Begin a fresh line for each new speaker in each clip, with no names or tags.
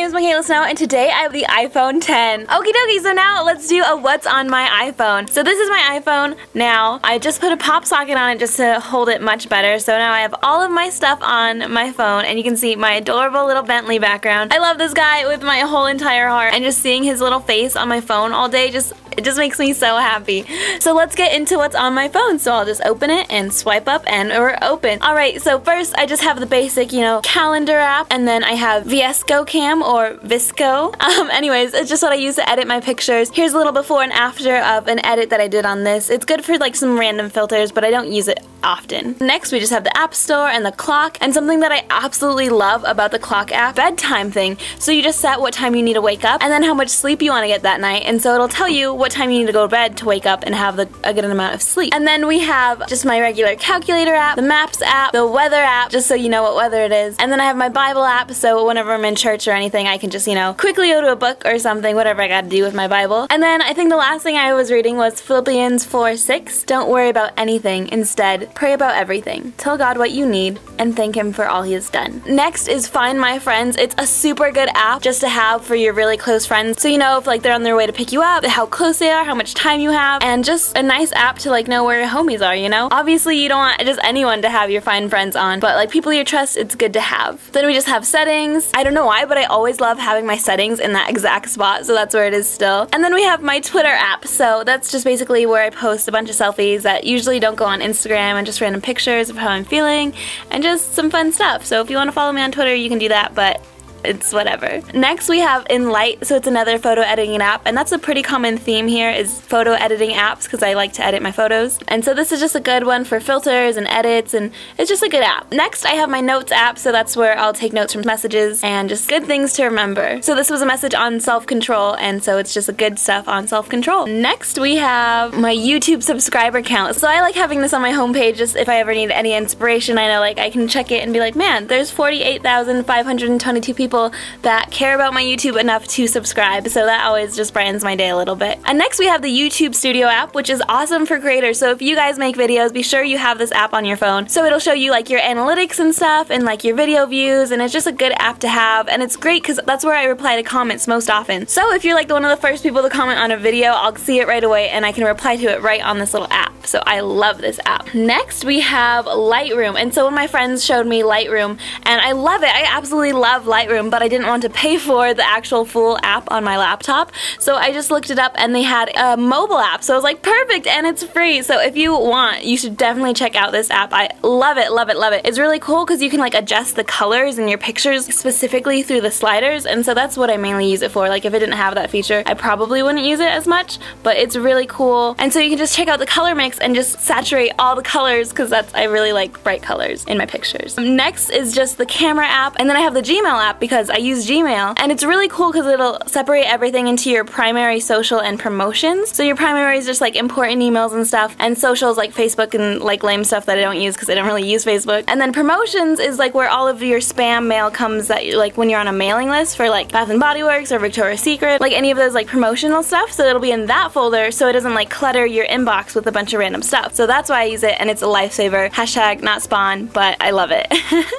name is Mikayla and today I have the iPhone 10. Okie dokie, so now let's do a what's on my iPhone. So this is my iPhone now. I just put a pop socket on it just to hold it much better. So now I have all of my stuff on my phone and you can see my adorable little Bentley background. I love this guy with my whole entire heart, and just seeing his little face on my phone all day it just makes me so happy. So let's get into what's on my phone. So I'll just open it and swipe up and we're open. Alright, so first I just have the basic, calendar app, and then I have VSCO Cam or Visco. Anyways, it's just what I use to edit my pictures. Here's a little before and after of an edit that I did on this. It's good for like some random filters, but I don't use it often. Next, we just have the App Store and the clock, and something that I absolutely love about the clock app, bedtime thing. So you just set what time you need to wake up and then how much sleep you want to get that night, and so it'll tell you what time you need to go to bed to wake up and have a good amount of sleep. And then we have just my regular calculator app, the Maps app, the weather app, just so you know what weather it is, and then I have my Bible app, so whenever I'm in church or anything, I can just, quickly go to a book or something, whatever I gotta do with my Bible. And then I think the last thing I was reading was Philippians 4:6. Don't worry about anything. Instead, pray about everything. Tell God what you need and thank Him for all He has done. Next is Find My Friends. It's a super good app just to have for your really close friends. So if like they're on their way to pick you up, how close they are, how much time you have, and just a nice app to like know where your homies are, Obviously you don't want just anyone to have your Find Friends on, but like people you trust, it's good to have. Then we just have settings. I don't know why, but I always love having my settings in that exact spot, so that's where it is still. And then we have my Twitter app, so that's just basically where I post a bunch of selfies that usually don't go on Instagram, and just random pictures of how I'm feeling and just some fun stuff. So if you want to follow me on Twitter, you can do that, but it's whatever. Next we have Light, so it's another photo editing app, and that's a pretty common theme here is photo editing apps because I like to edit my photos. And so this is just a good one for filters and edits, and it's just a good app. Next I have my Notes app, so that's where I'll take notes from messages and just good things to remember. So this was a message on self-control, and so it's just a good stuff on self-control. Next we have my YouTube subscriber count. So I like having this on my homepage just if I ever need any inspiration. I know like I can check it and be like, man, there's 48,522 people that care about my YouTube enough to subscribe, so that always just brightens my day a little bit. And next we have the YouTube Studio app, which is awesome for creators. So if you guys make videos, be sure you have this app on your phone. So it'll show you like your analytics and stuff and like your video views, and it's just a good app to have, and it's great because that's where I reply to comments most often. So if you're like one of the first people to comment on a video, I'll see it right away and I can reply to it right on this little app. So I love this app. Next we have Lightroom, and so one of my friends showed me Lightroom and I love it. I absolutely love Lightroom, but I didn't want to pay for the actual full app on my laptop, so I just looked it up and they had a mobile app, so I was like, perfect, and it's free. So if you want, you should definitely check out this app. I love it, love it, love it. It's really cool because you can like adjust the colors in your pictures specifically through the sliders, and so that's what I mainly use it for. Like if it didn't have that feature, I probably wouldn't use it as much, but it's really cool. And so you can just check out the color mix and just saturate all the colors because I really like bright colors in my pictures. Next is just the camera app, and then I have the Gmail app because I use Gmail, and it's really cool because it'll separate everything into your primary, social, and promotions. So your primary is just like important emails and stuff, and socials like Facebook and like lame stuff that I don't use because I don't really use Facebook. And then promotions is like where all of your spam mail comes that like when you're on a mailing list for like Bath & Body Works or Victoria's Secret, like any of those like promotional stuff, so it'll be in that folder so it doesn't like clutter your inbox with a bunch of random stuff. So that's why I use it, and it's a lifesaver. Hashtag not spawn, but I love it.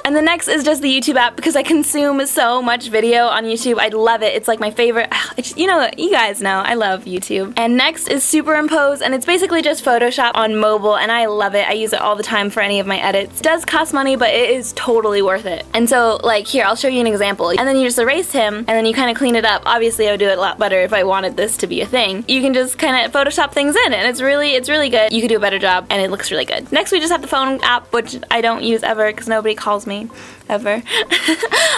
And the next is just the YouTube app because I consume so much video on YouTube. I love it. It's like my favorite. You guys know I love YouTube. And next is Superimpose, and it's basically just Photoshop on mobile, and I love it. I use it all the time for any of my edits. It does cost money, but it is totally worth it. And so like here, I'll show you an example. And then you just erase him, and then you kind of clean it up. Obviously I would do it a lot better if I wanted this to be a thing. You can just kind of Photoshop things in, and it's really good. You could do a better job, and it looks really good. Next we just have the phone app, which I don't use ever because nobody calls me ever.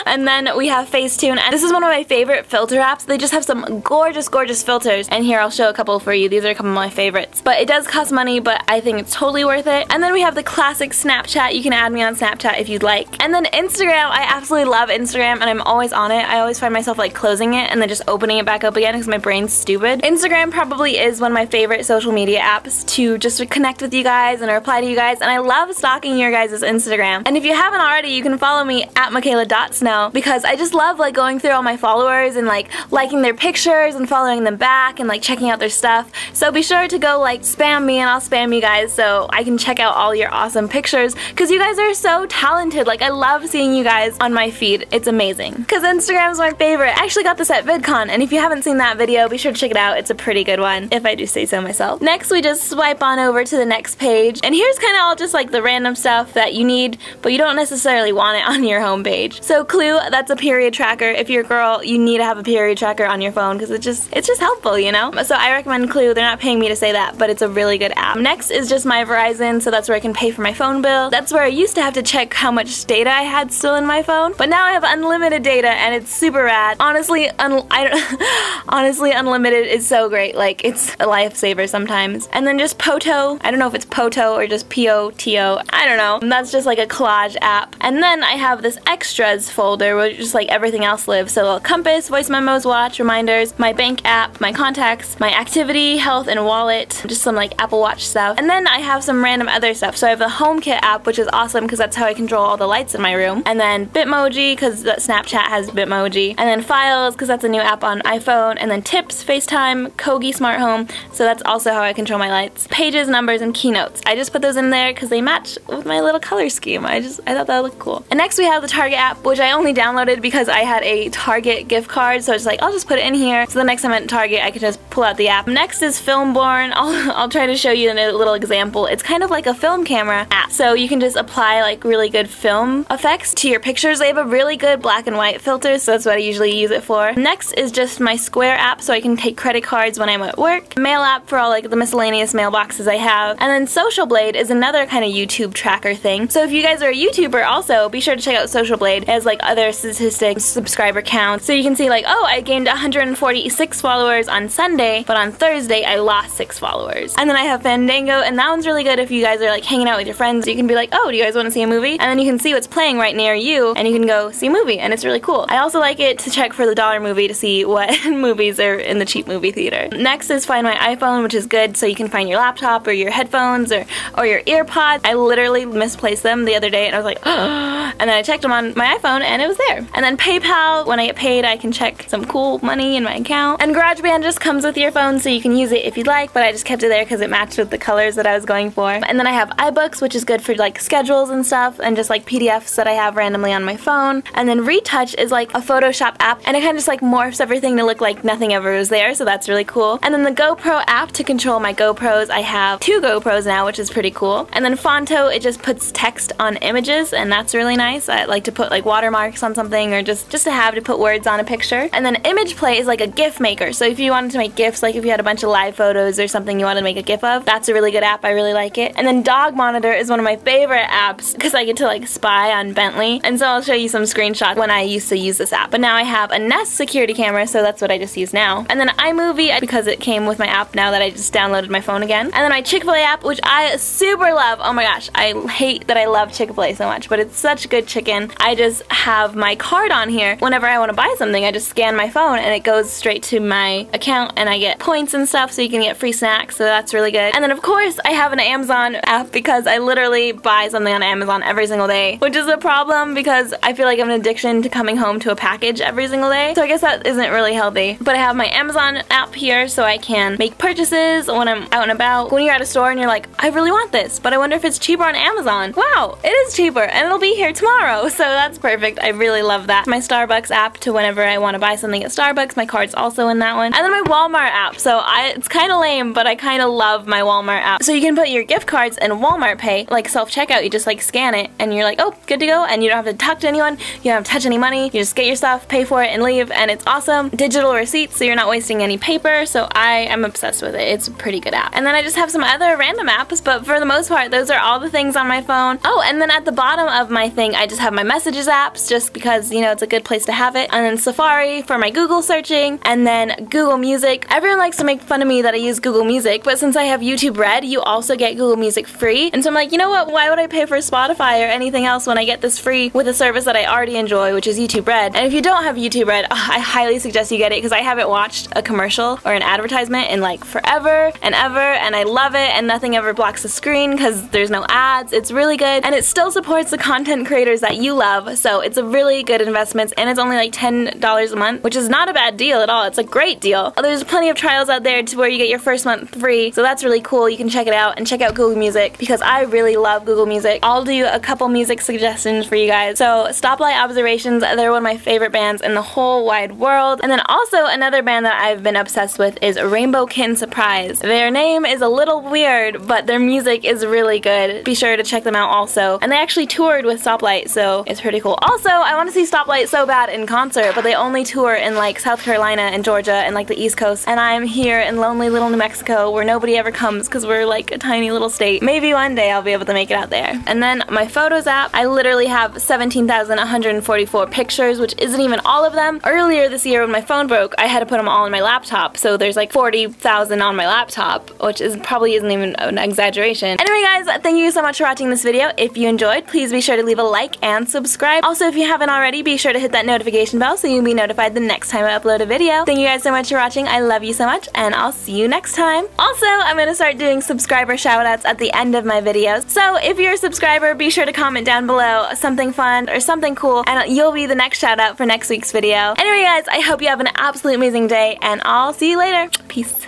And then we have Facetune, and this is one of my favorite filter apps. They just have some gorgeous, gorgeous filters, and here I'll show a couple for you. These are a couple of my favorites. But it does cost money, but I think it's totally worth it. And then we have the classic Snapchat. You can add me on Snapchat if you'd like. And then Instagram. I absolutely love Instagram, and I'm always on it. I always find myself like closing it and then just opening it back up again because my brain's stupid. Instagram probably is one of my favorite social media apps to just connect with you guys and reply to you guys, and I love stalking your guys' Instagram. And if you haven't already, you can follow follow me at Mikayla.snow because I just love like going through all my followers and like liking their pictures and following them back and like checking out their stuff. So be sure to go like spam me and I'll spam you guys so I can check out all your awesome pictures because you guys are so talented. Like I love seeing you guys on my feed. It's amazing. Because Instagram's my favorite. I actually got this at VidCon and if you haven't seen that video, be sure to check it out. It's a pretty good one, if I do say so myself. Next, we just swipe on over to the next page and here's kind of all just like the random stuff that you need, but you don't necessarily want it on your home page. So Clue, that's a period tracker. If you're a girl, you need to have a period tracker on your phone because it's just helpful, you know? So I recommend Clue. They're not paying me to say that, but it's a really good app. Next is just my Verizon, so that's where I can pay for my phone bill. That's where I used to have to check how much data I had still in my phone, but now I have unlimited data and it's super rad. Honestly, honestly, unlimited is so great. Like, it's a lifesaver sometimes. And then just Poto. I don't know if it's Poto or just P-O-T-O. I don't know. That's just like a collage app. And then I have this extras folder where just like everything else lives. So a compass, voice memos, watch, reminders, my bank app, my contacts, my activity, health, and wallet, just some like Apple Watch stuff. And then I have some random other stuff. So I have the HomeKit app, which is awesome because that's how I control all the lights in my room. And then Bitmoji because Snapchat has Bitmoji. And then Files because that's a new app on iPhone. And then Tips, FaceTime, Kogi Smart Home. So that's also how I control my lights. Pages, numbers, and keynotes. I just put those in there because they match with my little color scheme. I thought that looked cool. And next we have the Target app, which I only downloaded because I had a Target gift card. So it's like, I'll just put it in here. So the next time I'm at Target, I can just pull out the app. Next is Filmborn. I'll try to show you a little example. It's kind of like a film camera app. So you can just apply like really good film effects to your pictures. They have a really good black and white filter, so that's what I usually use it for. Next is just my Square app, so I can take credit cards when I'm at work. Mail app for all like the miscellaneous mailboxes I have. And then Social Blade is another kind of YouTube tracker thing. So if you guys are a YouTuber also, be sure to check out Social Blade. It has like other statistics, subscriber counts. So you can see like, oh, I gained 146 followers on Sunday, but on Thursday I lost 6 followers. And then I have Fandango, and that one's really good if you guys are like hanging out with your friends. You can be like, oh, do you guys want to see a movie? And then you can see what's playing right near you, and you can go see a movie, and it's really cool. I also like it to check for the dollar movie to see what movies are in the cheap movie theater. Next is Find My iPhone, which is good so you can find your laptop or your headphones or your earpods. I literally misplaced them the other day and I was like, oh, and then I checked them on my iPhone and it was there. And then PayPal, when I get paid I can check some cool money in my account. And GarageBand just comes with your phone so you can use it if you'd like, but I just kept it there because it matched with the colors that I was going for. And then I have iBooks, which is good for like schedules and stuff, and just like PDFs that I have randomly on my phone. And then Retouch is like a Photoshop app, and it kind of just like morphs everything to look like nothing ever was there, so that's really cool. And then the GoPro app to control my GoPros. I have 2 GoPros now, which is pretty cool. And then Fonto, it just puts text on images, and that's really nice. I like to put like watermarks on something, or just to have to put words on a picture. And then Image Play is like a GIF maker, so if you wanted to make GIFs, like if you had a bunch of live photos or something you wanted to make a GIF of, that's a really good app. I really like it. And then Dog Monitor is one of my favorite apps because I get to like spy on Bentley, and so I'll show you some screenshots when I used to use this app. But now I have a Nest security camera, so that's what I just use now. And then iMovie, because it came with my app now that I just downloaded my phone again. And then my Chick-fil-A app, which I super love. Oh my gosh, I hate that I love Chick-fil-A so much, but it's such good chicken. I just have my card on here. Whenever I want to buy something, I just scan my phone and it goes straight to my account, and I get points and stuff, so you can get free snacks, so that's really good. And then of course I have an Amazon app because I literally buy something on Amazon every single day, which is a problem because I feel like I have an addiction to coming home to a package every single day, so I guess that isn't really healthy. But I have my Amazon app here so I can make purchases when I'm out and about. When you're at a store and you're like, I really want this, but I wonder if it's cheaper on Amazon. Wow, it is cheaper and it'll be here tomorrow, so that's perfect. I really love that. My Starbucks app to whenever I want to buy something at Starbucks, my card's also in that one. And then my Walmart app, so it's kind of lame, but I kind of love my Walmart app. So you can put your gift cards in Walmart Pay, like self-checkout. You just like scan it and you're like, oh, good to go, and you don't have to talk to anyone, you don't have to touch any money, you just get your stuff, pay for it, and leave, and it's awesome. Digital receipts, so you're not wasting any paper, so I am obsessed with it. It's a pretty good app. And then I just have some other random apps, but for the most part, those are all the things on my phone. Oh, and then at the bottom of my thing, I just have my messages apps, just because, you know, it's a good place to have it. And then Safari for my Google searching, and then Google Music. Everyone likes to make fun of me that I use Google Music, but since I have YouTube Red, you also get Google Music free. And so I'm like, you know what, why would I pay for Spotify or anything else when I get this free with a service that I already enjoy, which is YouTube Red. And if you don't have YouTube Red, I highly suggest you get it because I haven't watched a commercial or an advertisement in like forever and ever, and I love it, and nothing ever blocks the screen because there's no ads. It's really good, and it still supports the content creators creators that you love, so it's a really good investment, and it's only like $10 a month, which is not a bad deal at all. It's a great deal. There's plenty of trials out there to where you get your first month free, so that's really cool. You can check it out and check out Google Music because I really love Google Music. I'll do a couple music suggestions for you guys. So Stoplight Observations, they're one of my favorite bands in the whole wide world. And then also another band that I've been obsessed with is Rainbow Kitten Surprise. Their name is a little weird, but their music is really good. Be sure to check them out also. And they actually toured with Stoplight, so it's pretty cool. Also, I want to see Stoplight so bad in concert, but they only tour in like South Carolina and Georgia and like the East Coast. And I'm here in lonely little New Mexico where nobody ever comes because we're like a tiny little state. Maybe one day I'll be able to make it out there. And then my Photos app, I literally have 17,144 pictures, which isn't even all of them. Earlier this year when my phone broke, I had to put them all on my laptop, so there's like 40,000 on my laptop, which probably isn't even an exaggeration. Anyway guys, thank you so much for watching this video. If you enjoyed, please be sure to leave a like and subscribe. Also, if you haven't already, be sure to hit that notification bell so you'll be notified the next time I upload a video. Thank you guys so much for watching. I love you so much, and I'll see you next time. Also, I'm gonna start doing subscriber shoutouts at the end of my videos, so if you're a subscriber, be sure to comment down below something fun or something cool, and you'll be the next shoutout for next week's video. Anyway guys, I hope you have an absolutely amazing day, and I'll see you later. Peace.